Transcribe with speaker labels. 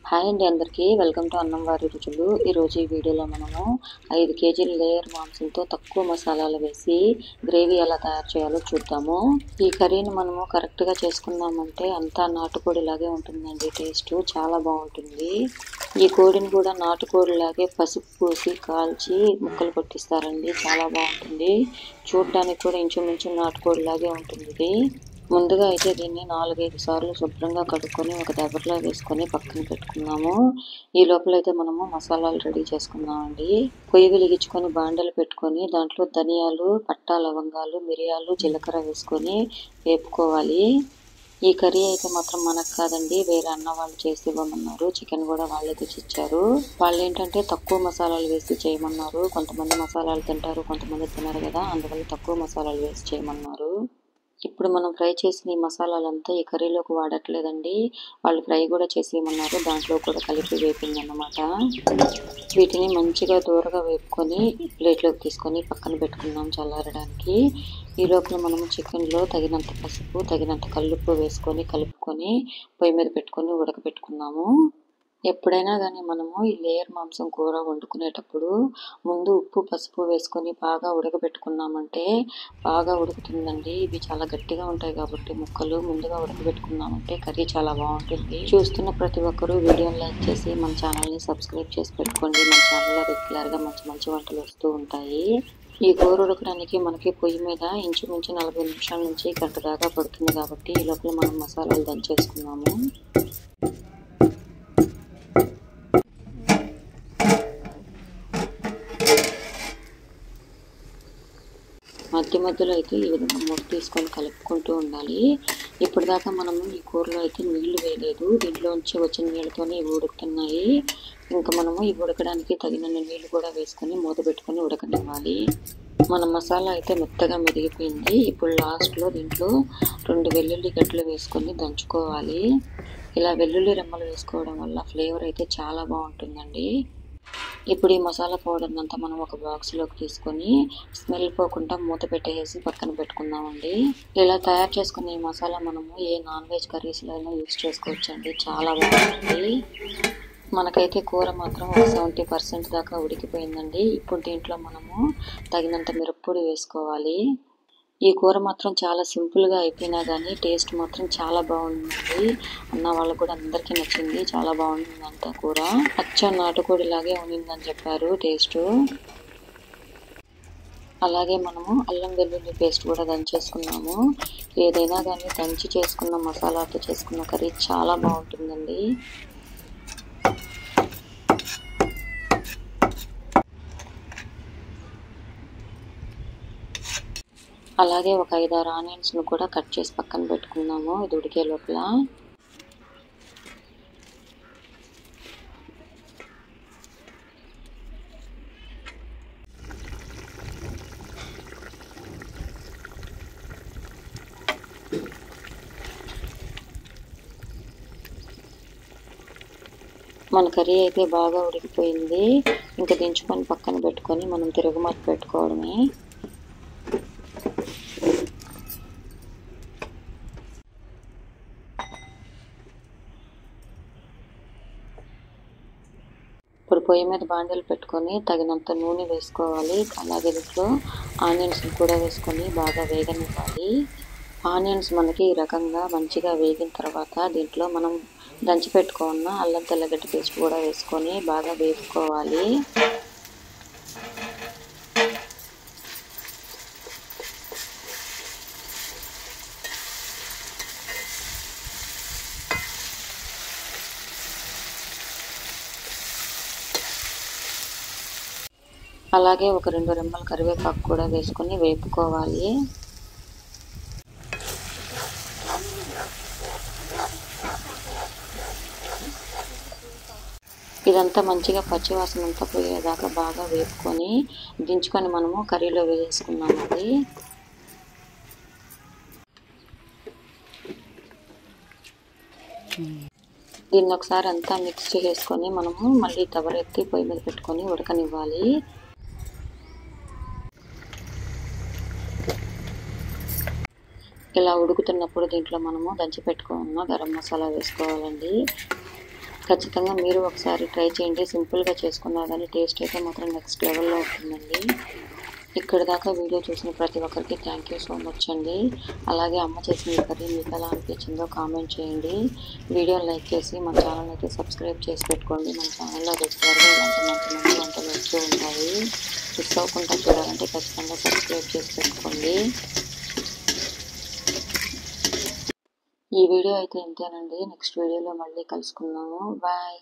Speaker 1: Hi అండి అందరికీ welcome to అన్నం వారి రుచులు. ఈరోజు ఈ వీడియోలో మనము 5 కేజీల లేయర్ మాంసంతో తక్కువ మసాలాలు వేసి గ్రేవీ ఎలా తయారు చేయాలో చూద్దాము. ఈ కర్రీని మనము కరెక్ట్గా చేసుకున్నామంటే అంతా నాటుకోడిలాగే ఉంటుందండి. టేస్ట్ చాలా బాగుంటుంది. ఈ కోడిని కూడా నాటుకోడిలాగే పసుపు పూసి కాల్చి ముక్కలు కొట్టిస్తారండి. చాలా బాగుంటుంది. చూడడానికి కూడా ఇంచుమించు నాటుకోడిలాగే ఉంటుంది ఇది. ముందుగా అయితే దీన్ని 4-5 సార్లు శుభ్రంగా కడుక్కొని ఒక దబరలో వేసుకొని పక్కన పెట్టుకున్నాము. ఈ లోపల అయితే మనము మసాలాలు రెడీ చేసుకుందామండి. పొయ్యి వెలిగించుకొని బాండలు పెట్టుకొని దాంట్లో ధనియాలు, పట్టా, లవంగాలు, మిరియాలు, జీలకర్ర వేసుకొని వేపుకోవాలి. ఈ కర్రీ అయితే మాత్రం మనకు కాదండి, వేరే అన్న వాళ్ళు చేసి ఇవ్వమన్నారు. చికెన్ కూడా వాళ్ళే తెచ్చిచ్చారు. వాళ్ళు ఏంటంటే తక్కువ మసాలాలు వేసి చేయమన్నారు. కొంతమంది మసాలాలు తింటారు, కొంతమంది తినరు కదా, అందువల్ల తక్కువ మసాలాలు వేసి చేయమన్నారు. ఇప్పుడు మనం ఫ్రై చేసిన ఈ మసాలాలంతా ఈ కర్రీలోకి వాడట్లేదండి, వాళ్ళు ఫ్రై కూడా చేసేయమన్నారు. దాంట్లో కూడా కలిపి వేపింది అన్నమాట. వీటిని మంచిగా దూరగా వేపుకొని ప్లేట్లోకి తీసుకొని పక్కన పెట్టుకున్నాం చల్లారడానికి. ఈ లోపల మనము చికెన్లో తగినంత పసుపు, తగినంత కల్లుప్పు వేసుకొని కలుపుకొని పొయ్యి మీద పెట్టుకొని ఉడకబెట్టుకున్నాము. ఎప్పుడైనా కానీ మనము ఈ లేయర్ మాంసం కూర వండుకునేటప్పుడు ముందు ఉప్పు, పసుపు వేసుకొని బాగా ఉడకబెట్టుకున్నామంటే బాగా ఉడుకుతుందండి. ఇవి చాలా గట్టిగా ఉంటాయి కాబట్టి ముక్కలు ముందుగా ఉడకబెట్టుకున్నామంటే కర్రీ చాలా బాగుంటుంది. చూస్తున్న ప్రతి ఒక్కరూ వీడియోని లైక్ చేసి మన ఛానల్ని సబ్స్క్రైబ్ చేసి పెట్టుకోండి. మన ఛానల్లో రెగ్యులర్గా మంచి మంచి వంటలు వస్తూ ఉంటాయి. ఈ కూర ఉడకడానికి మనకి పొయ్యి మీద ఇంచుమించు 40 నిమిషాల నుంచి గంట దాకా పడుతుంది కాబట్టి ఈ లోపల మనం మసాలాలు దంచేసుకున్నాము. మధ్య మధ్యలో అయితే ఈ విధంగా మూత తీసుకొని కలుపుకుంటూ ఉండాలి. ఇప్పుడు దాకా మనము ఈ కూరలో అయితే నీళ్లు వేయలేదు. దీంట్లోంచి వచ్చిన నీళ్ళతోనే ఇవి ఉడుకుతున్నాయి. ఇంకా మనము ఇవి ఉడకడానికి తగినన్ని నీళ్లు కూడా వేసుకొని మూత పెట్టుకొని ఉడకనివ్వాలి. మన మసాలా అయితే మెత్తగా మెదిగిపోయింది. ఇప్పుడు లాస్ట్లో దీంట్లో 2 వెల్లుల్లి గడ్డలు వేసుకొని దంచుకోవాలి. ఇలా వెల్లుల్లి రెమ్మలు వేసుకోవడం వల్ల ఫ్లేవర్ అయితే చాలా బాగుంటుందండి. ఇప్పుడు ఈ మసాలా పౌడర్ని అంతా మనం ఒక బాక్స్లోకి తీసుకొని స్మెల్ పోకుండా మూత పెట్టేసి పక్కన పెట్టుకుందామండి. ఇలా తయారు చేసుకునే ఈ మసాలా మనము ఏ నాన్ వెజ్ కర్రీస్లో అయినా యూజ్ చేసుకోవచ్చండి. చాలా బాగుంటుంది. మనకైతే కూర మాత్రం ఒక 70% దాకా ఉడికిపోయిందండి. ఇప్పుడు దీంట్లో మనము తగినంత మిరప్పొడి వేసుకోవాలి. ఈ కూర మాత్రం చాలా సింపుల్గా అయిపోయినా కానీ టేస్ట్ మాత్రం చాలా బాగుందండి. అన్న వాళ్ళకు కూడా అందరికీ నచ్చింది. చాలా బాగుంటుందంట కూర. అచ్చ నాటుకోడిలాగే ఉండిందని చెప్పారు టేస్ట్. అలాగే మనము అల్లం వెల్లుల్లి పేస్ట్ కూడా దంచేసుకున్నాము. ఏదైనా కానీ దంచి చేసుకున్న మసాలాతో చేసుకున్న కర్రీ చాలా బాగుంటుందండి. అలాగే ఒక 5-6 ఆనియన్స్ను కూడా కట్ చేసి పక్కన పెట్టుకున్నాము ఇది ఉడికే లోపల. మన కర్రీ అయితే బాగా ఉడికిపోయింది. ఇంకా దించుకొని పక్కన పెట్టుకొని మనం తిరుగుమాత పెట్టుకోవడమే. ఇప్పుడు పొయ్యి మీద బాండలు పెట్టుకొని తగినంత నూనె వేసుకోవాలి. అలాగే దీంట్లో ఆనియన్స్ కూడా వేసుకొని బాగా వేగనివ్వాలి. ఆనియన్స్ మనకి ఈ రకంగా మంచిగా వేగిన తర్వాత దీంట్లో మనం దంచి పెట్టుకున్న అల్లం తెల్లగడ్డ పేస్ట్ కూడా వేసుకొని బాగా వేపుకోవాలి. అలాగే ఒక 2 రెమ్మల కరివేపాకు కూడా వేసుకొని వేపుకోవాలి. ఇదంతా మంచిగా పచ్చివాసన అంతా పోయేదాకా బాగా వేపుకొని దించుకొని మనము కర్రీలో వేసుకున్నామండి. దీన్ని ఒకసారి అంతా మిక్స్ చేసుకొని మనము మళ్ళీ తవరెత్తి పొయ్యి మీద పెట్టుకొని ఉడకనివ్వాలి. ఇలా ఉడుకుతున్నప్పుడు దీంట్లో మనము దంచి పెట్టుకున్న గరం మసాలా వేసుకోవాలండి. ఖచ్చితంగా మీరు ఒకసారి ట్రై చేయండి. సింపుల్గా చేసుకున్నా కానీ టేస్ట్ అయితే మాత్రం నెక్స్ట్ లెవెల్లో ఉంటుందండి. ఇక్కడ దాకా వీడియో చూసిన ప్రతి ఒక్కరికి థ్యాంక్ యూ సో మచ్ అండి. అలాగే అమ్మ చేసిన ఈ కర్రీ మీకు ఎలా అనిపించిందో కామెంట్ చేయండి. వీడియోని లైక్ చేసి మన ఛానల్ అయితే సబ్స్క్రైబ్ చేసి పెట్టుకోండి. మన ఛానల్లో రెగ్యులర్గా ఇలాంటి మంచి మంచి వంటలు వస్తూ ఉంటాయి. మిస్ అవ్వకుండా చూడాలంటే ఖచ్చితంగా సబ్స్క్రైబ్ చేసి పెట్టుకోండి. ఈ వీడియో అయితే ఇంతేనండి. నెక్స్ట్ వీడియోలో మళ్ళీ కలుసుకుందాము. బాయ్.